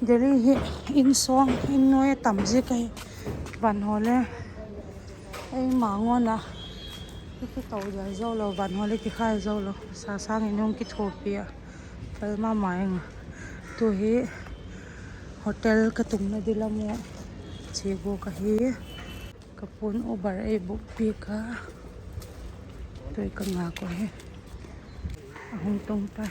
Delhi hi in song in noi tamji kai van hole ai mangona ki tau ja zo lo van hole ki khai zo lo sa sang inong ki thopia palma maeng tu hi hotel ka tumna dilamo chego ka hi kapun uber ai book pi ka toi ka nga ko he ahung tong pa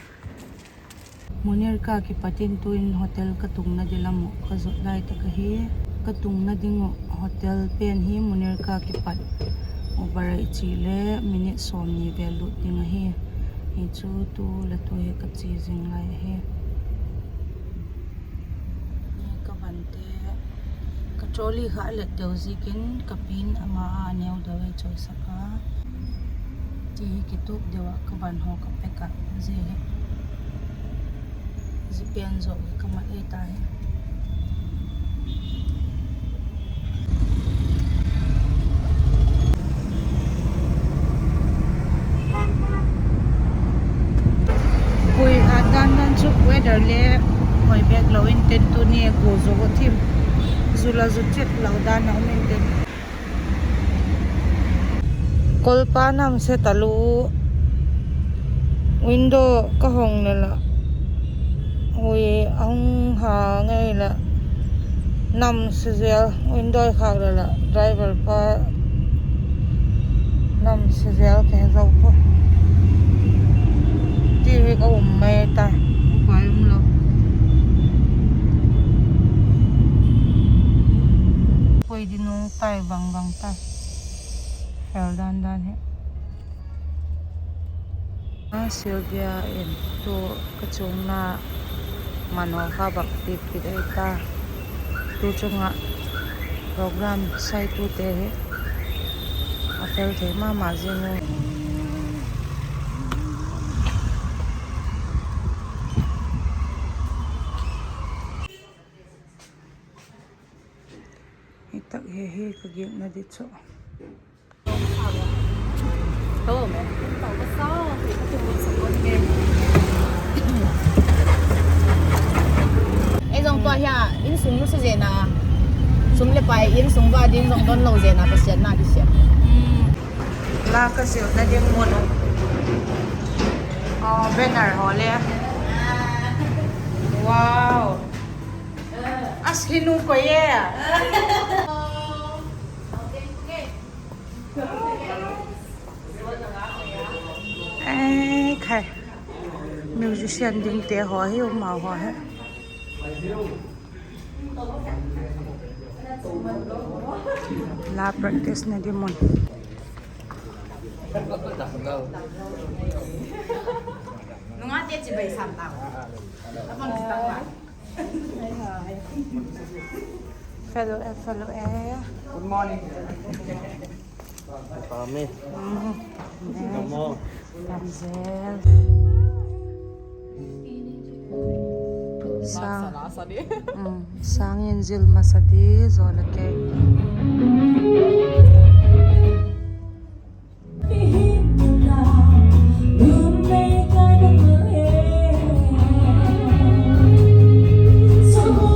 Munir ka ki patin tuin hotel katung na dilamo kazot lai ta ka hi katung na dingo hotel pen hi munir ka ki pat ubara ichile minute som ni velu dinga hi hi chu tu la tu he ka chi jing lai he ka bante ka trolley ha le teuzi kin kapin ama aneu dawe choi saka ti ki tu dewa ka ban ho ka peka je Zipian zo kamat eta he Pui dan chu weather le hoi bek lo in ten tu ni go zo go thim zula zu chet lo dan na men ten kolpa nam se talu window ka hong ne la ôi ông hà ngay là nằm sờ window khác là driver pa nằm sờ cái dâu po TV có mẹ ta phải không lo quay đi nung tay vàng vàng tay hell dan hết Sylvia in to kachung na manoha bhakti pideta tu chunga program sai tu te he afel the ma jinu itak he ka gyek na dit so tao mẹ tao có sao thì có thể muốn sống con game ai dòng tua ya in súng nó sẽ gì na súng le bài in súng và in dòng don lâu gì na cái chuyện na cái chuyện la ka sil na ding mo no banner hole wow as hinu ko ye khai musician ding te ho hi ma ho he la practice na di mon nó ngắt tiết chỉ bảy sắm tao nó còn chỉ tao lại fellow air Good morning. Kami. Kamu. Damsel sang Yanzil Masadi Zolake So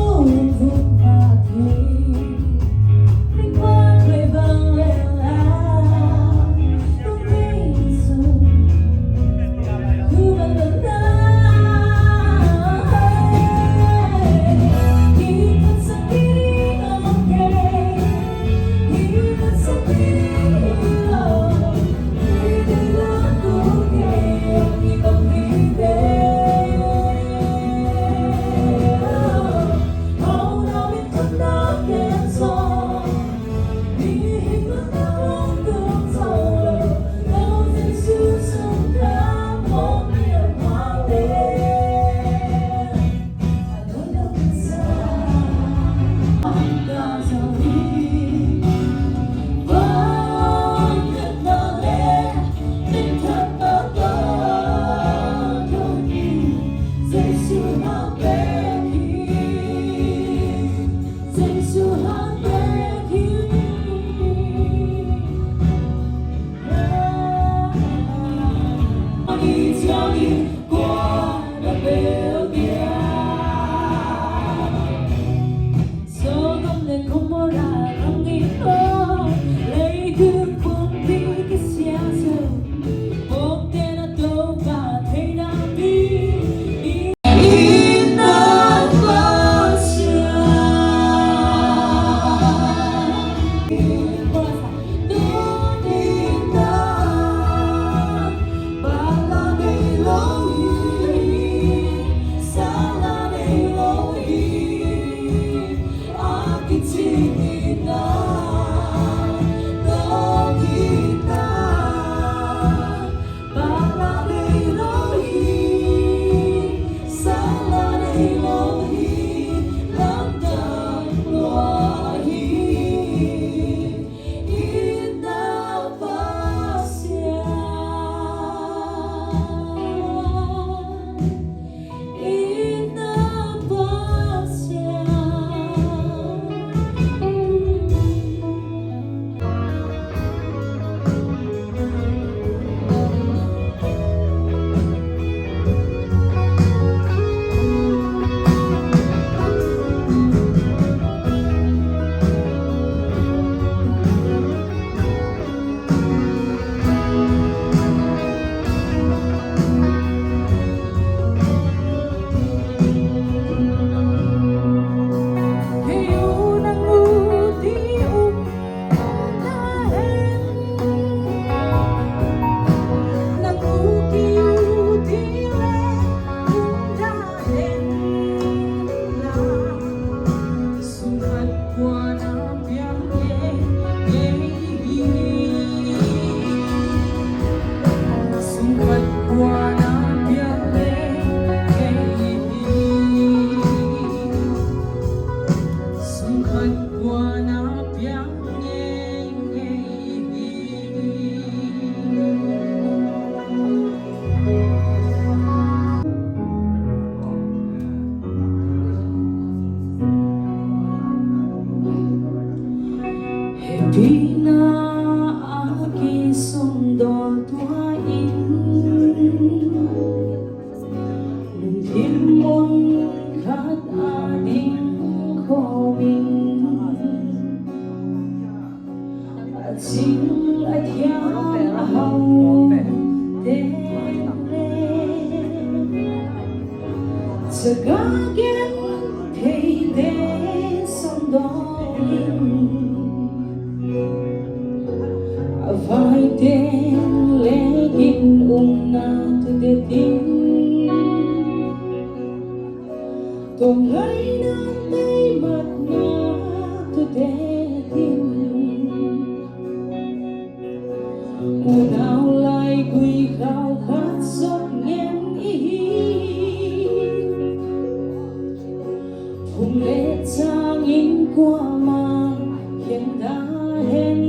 Hùng lệ trang in qua mang hiện đã hẹn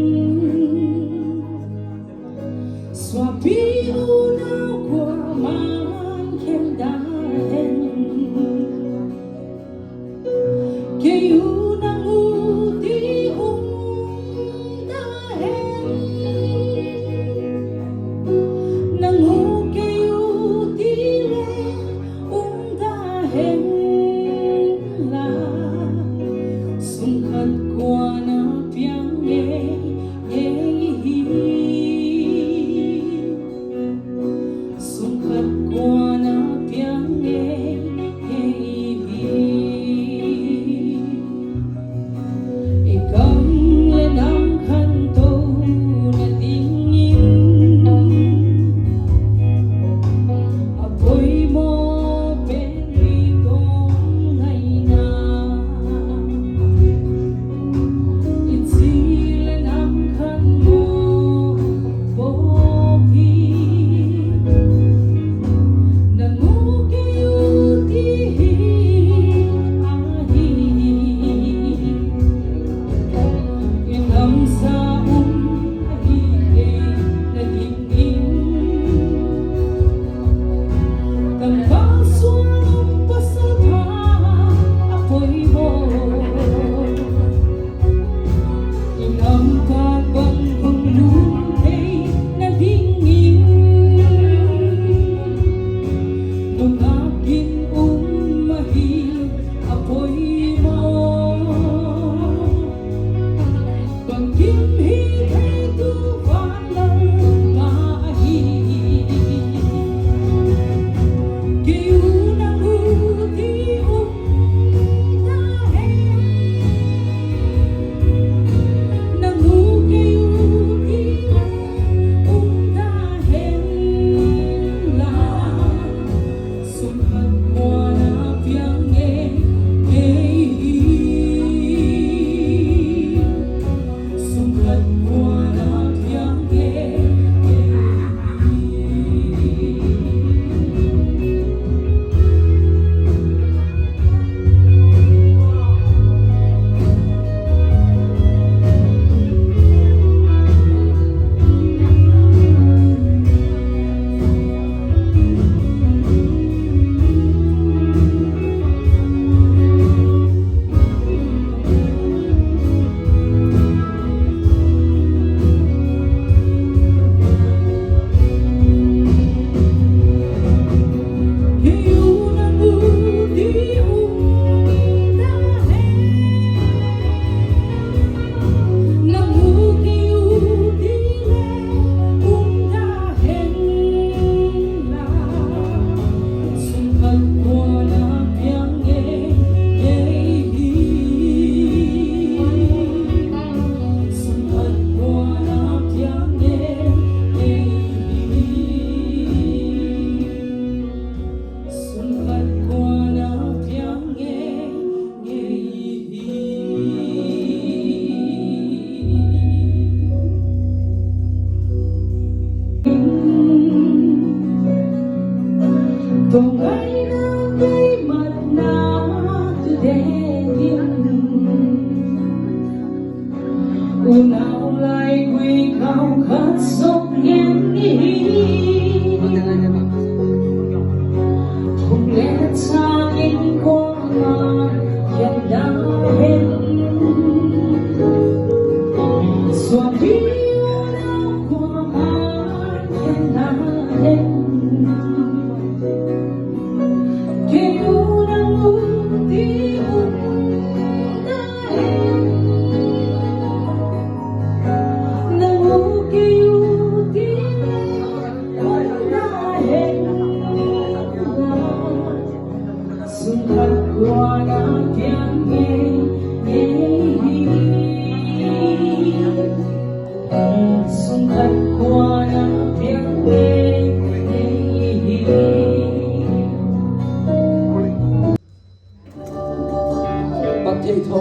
xóa bi u nào qua mang hiện đã hẹn kê u nang u ti đã hẹn nang u kê u ti lệ đã hẹn sung khát qua na piang nghe sung khát qua na piang nghe ikaw lên ang kanto na tingin apoy mo perito ngay na itsilan ang kan mo bogi nangukiyutihi ahi inam sa ahi nagingin Kampasong pasalpa apoy mo Inang pagbang lunay na dingin Nung akin umahil apoy mo Pagkimhit ay tuwan ng maahit Kiunang uti dahil nangukayuti dahil lang sumpat mo na piyang sumpat mo na piyang Kiunang uti dahil nangukiyuti dahil lang sumpat mo na piyang sumpat mo na piyang sumpat ko na piyang Tungay na kay mat na tudin Unaw lay quy khao khát sốc ngang Hùng lệ trang in qua mang hiện đã hẹn xóa bi u nào qua mang hiện đã hẹn Kiunang uti dahil nangukiyuti dahil sumpat ko na piyang sumpat ko na piyang Potato.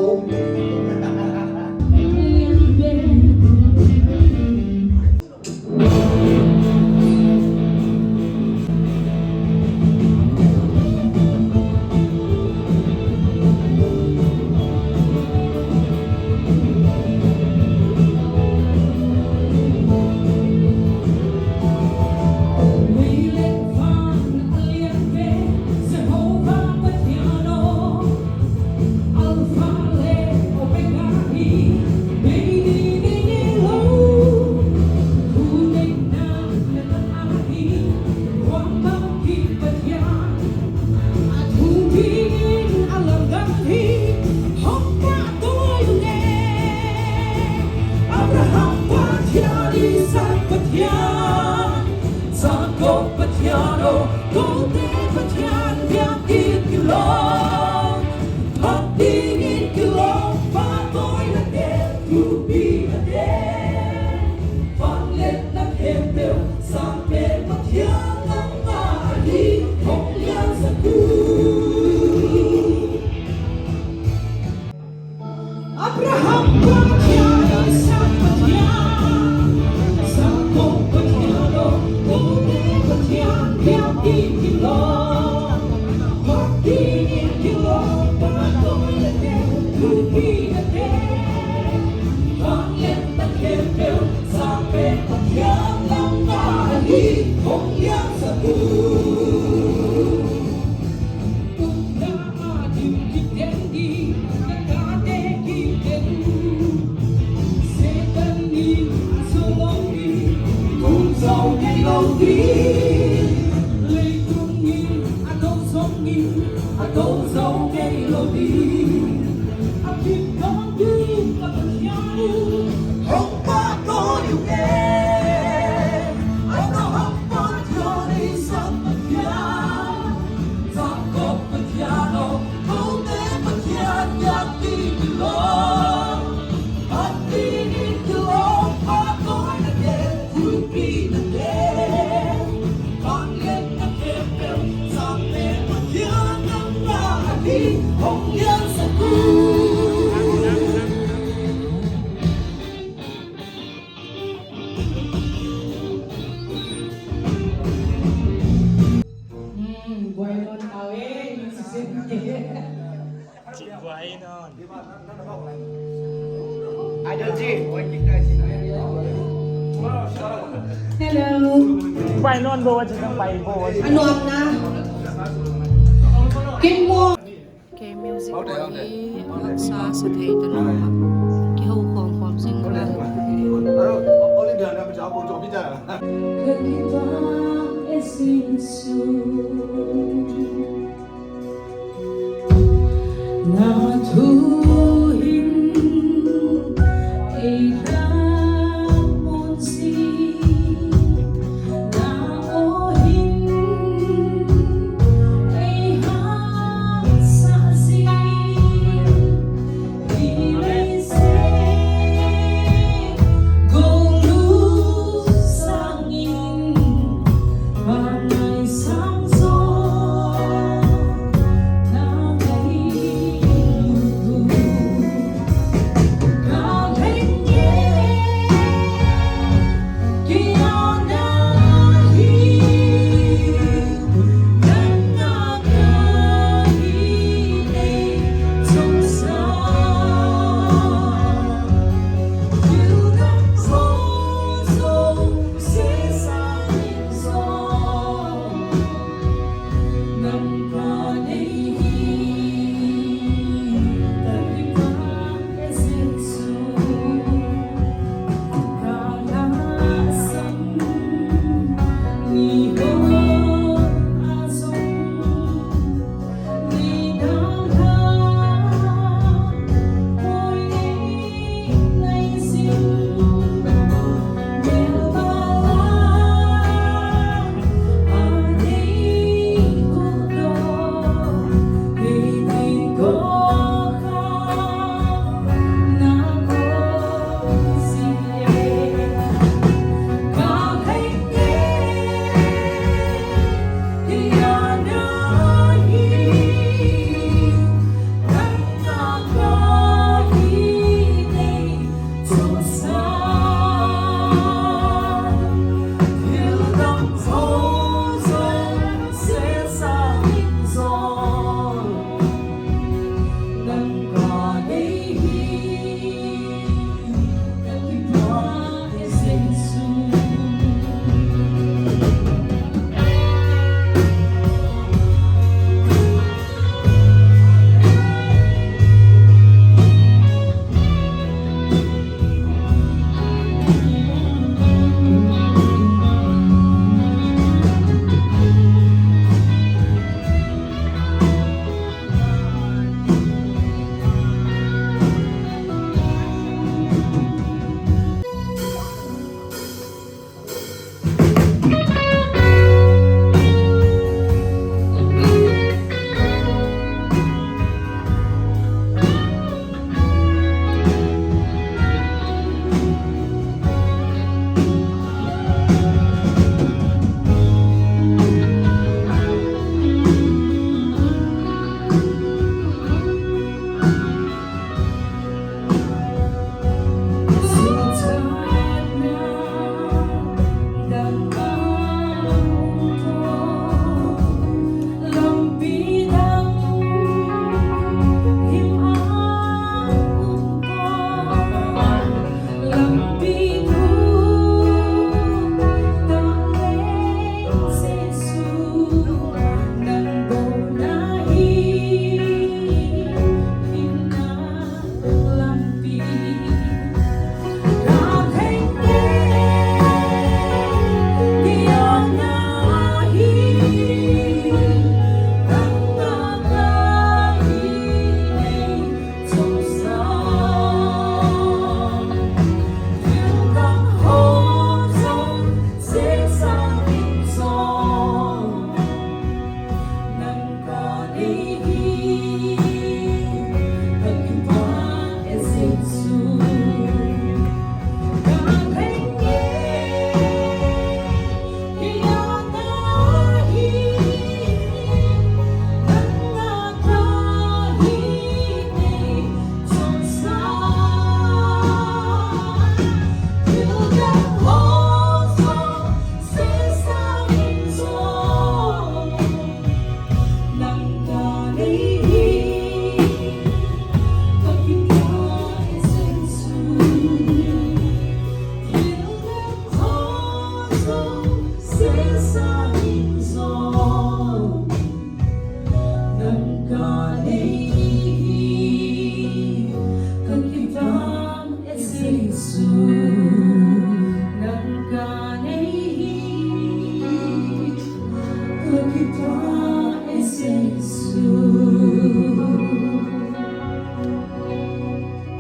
I don't see what you guys see. Hello ไปนอนโบจะต้องไปโบ อันนวมนะกินมัว เกมมิวสิกนี้รักษาสถิตนาเกี่ยวของความสิ่งแวดล้อม Olivia, I'm job for job pizza. Hãy subscribe cho kênh Ghiền Mì Gõ để không bỏ lỡ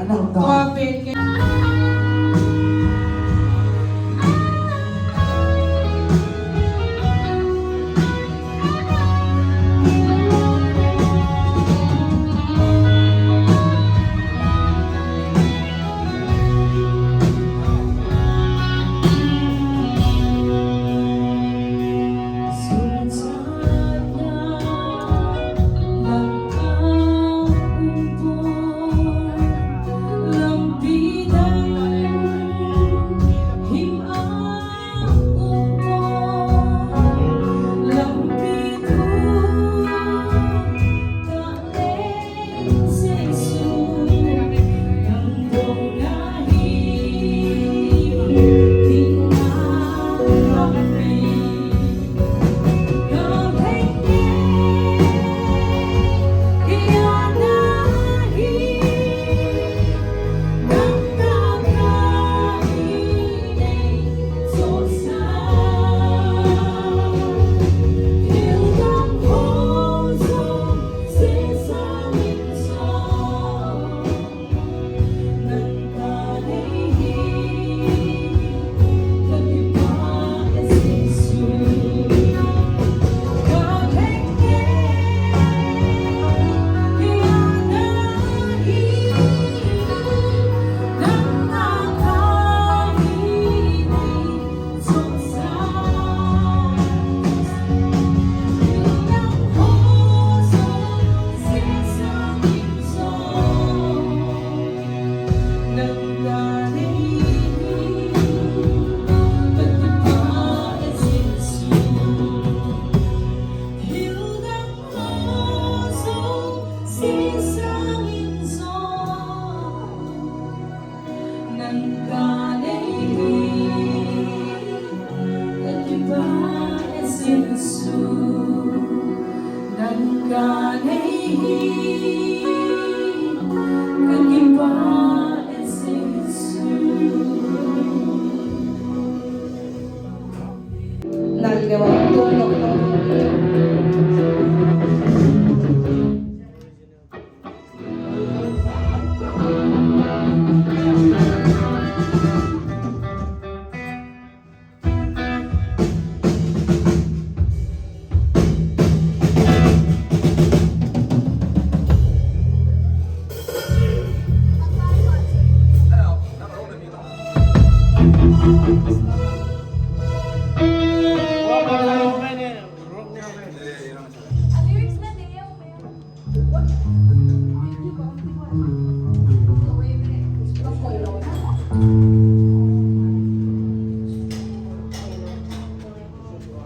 ตัวเป็ด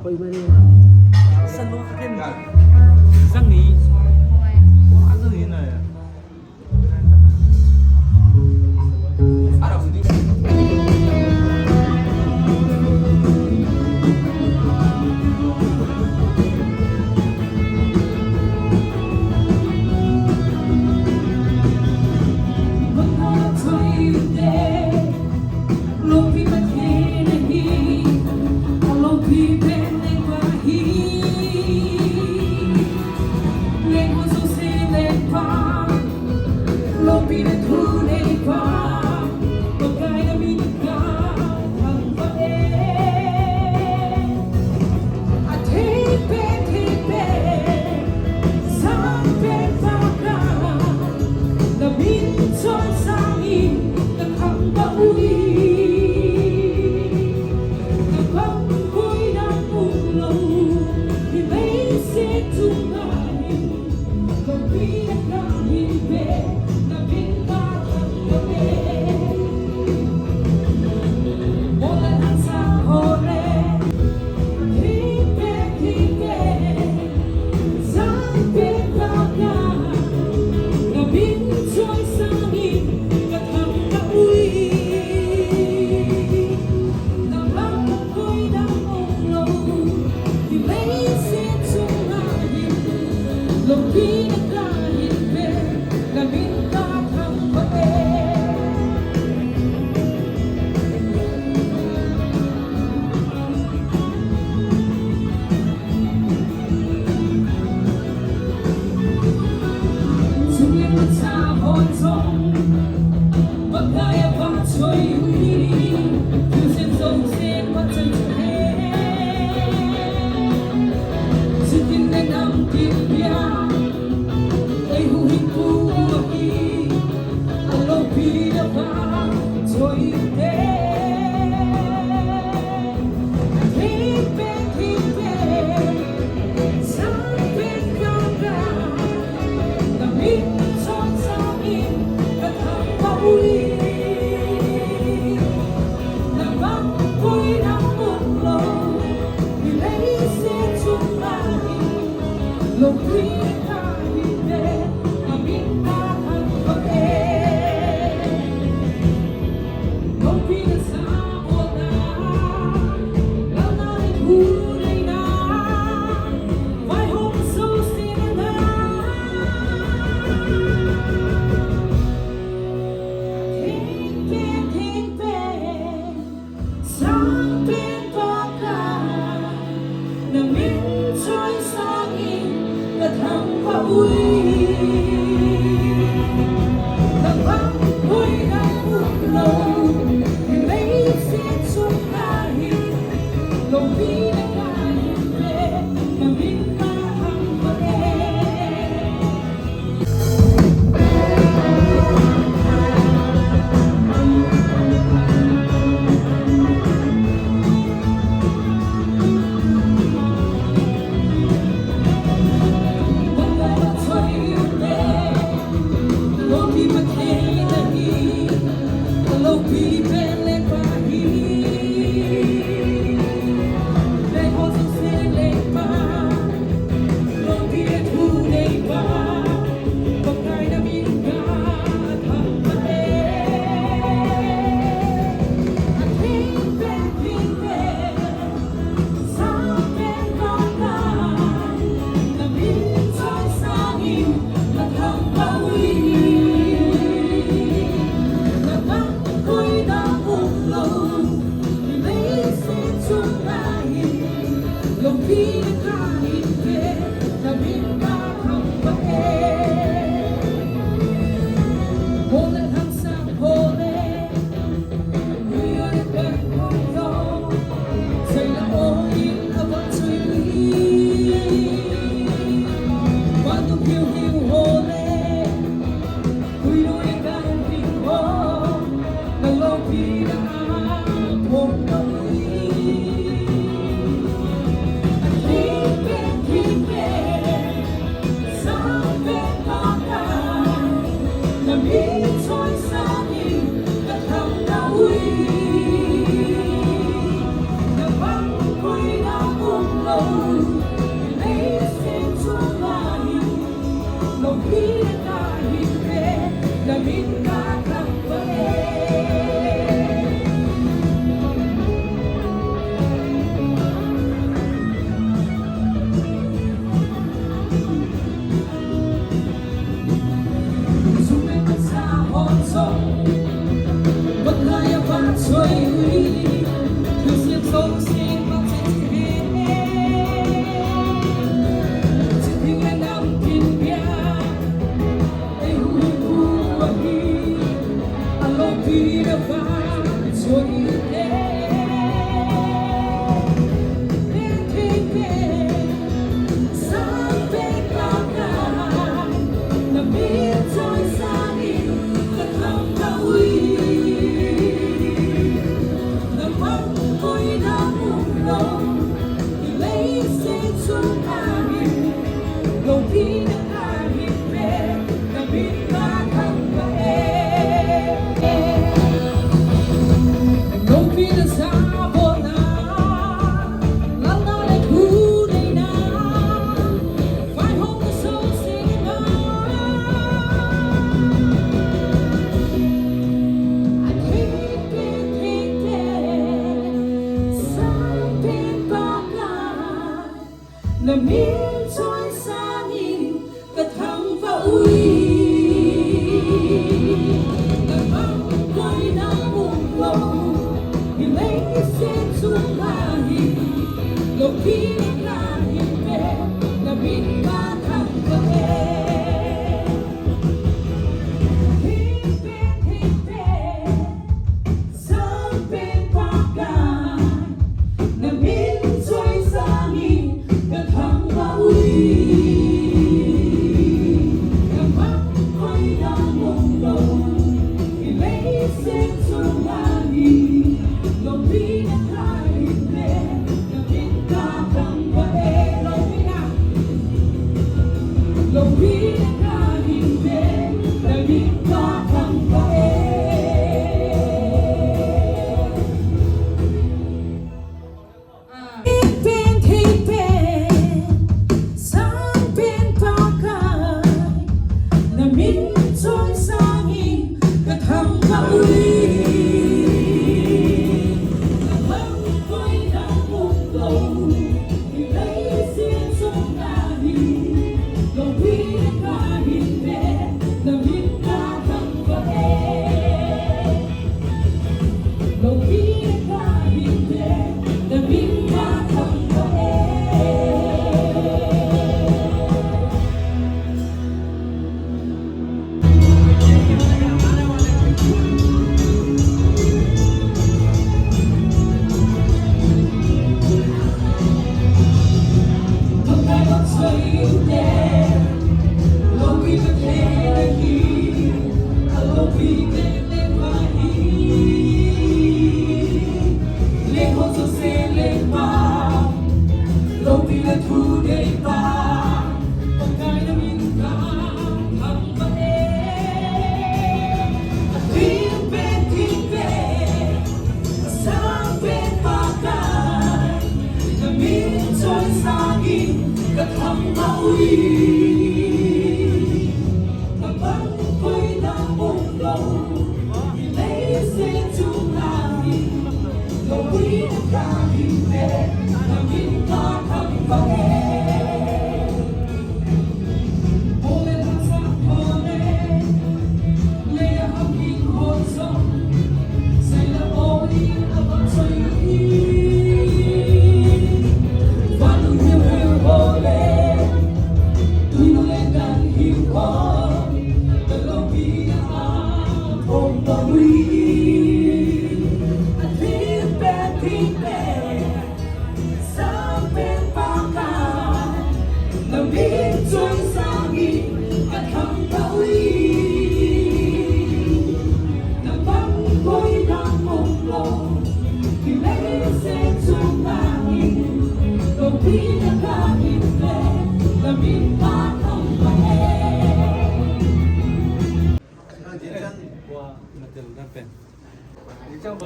Hãy subscribe cho kênh Ghiền Mì Gõ để không bỏ lỡ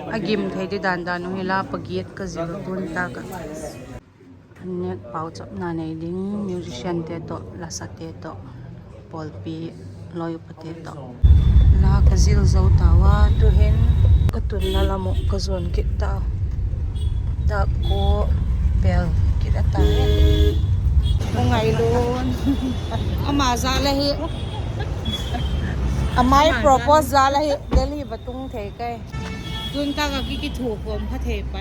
Agim thay di dan nung hila pagiat ka zero bunta ka. Anek pau chap na nei ding musician te to lasa te to polpi loyo pate to. La ka zil zo tawa tu hen katun na lamo ka zon kita. Da ko pel kita ta. Ngai luôn. Ama za la hi. Amai propose za la hi Delhi batung the kai. Dun ta ka ki thu pom pha the pa.